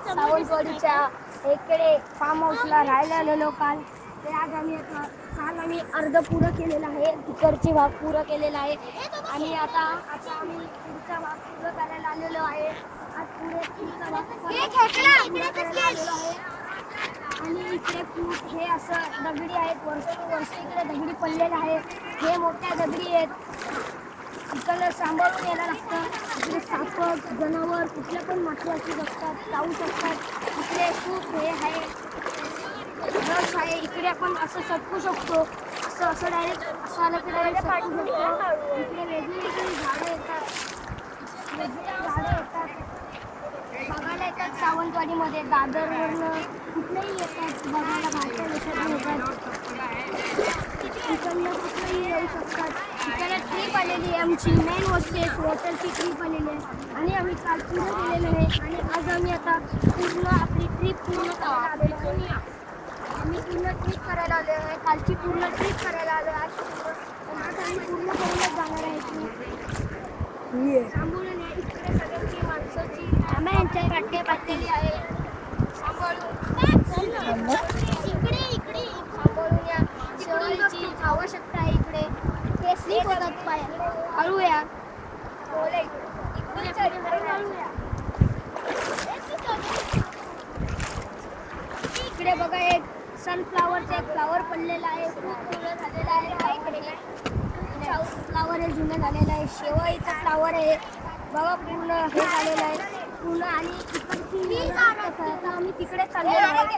सावंतवाडीच्या इकडे फार्म हाऊसला राहायला आलेलो काल. ते आज काल आम्ही अर्ध पुरं केलेलं आहे, तिकडची भाग पुरं केलेला आहे आणि आता आम्ही पुढचा भाग पुरं करायला आलेलो आहे. आज पुढचा भाग आलेलो आहे आणि इकडे खूप हे असं दगडी आहेत, वर्ष इकडे दगडी पडलेले आहे. हे मोठ्या दगडी आहेत, इकडे सांभाळून यायला लागतं. इकडे साप जनावर कुठल्या पण मासे असू शकतात, जाऊ शकतात. इकडे खूप हे आहे, रस आहे. इकडे आपण असं सटकू शकतो, असं डायरेक्ट असं आलं की डायरेक्ट सटकू शकतो. इकडे वेगळी झाडं येतात, बघायला येतात. सावंतवाडीमध्ये दादरवरनं कुठलेही येतात बघायला, बाहेरच्या देशातून येतात. इकडनं कुठलंही येऊ शकतात. इकडे ट्रीप आलेली आहे आमची, मेन वस्ती वॉटरची ट्रीप आलेली आहे आणि आम्ही काल पूर्ण केलेलं आहे आणि आज आम्ही आता पूर्ण आपली ट्रीप पूर्ण करायला आलेलो आहे. आम्ही पूर्ण ट्रीप करायला आलेलो आहे, कालची पूर्ण ट्रीप करायला आलो आहे. आज आम्ही पूर्ण करूनच जाणार आहे ट्रीप. सांभाळून या, इकडे सगळ्यांची माणसाची यांच्या गाठे बांधलेली आहे. सांभाळून इकडे सांभाळून या. शेवाळीची आवश्यकता आहे इकडे. हे स्लिप होतात पाय, हळू या. इकडे बघा, एक सनफ्लावरचा एक फ्लावर पडलेला आहे, खूप जुनं झालेला आहे. इकडे फ्लावर हे जुनं झालेलं आहे. शेवईचं फ्लावर आहे बघा, पूर्ण हे झालेलं आहे पूर्ण. आणि इकडची आम्ही तिकडे चाललेलो आहे.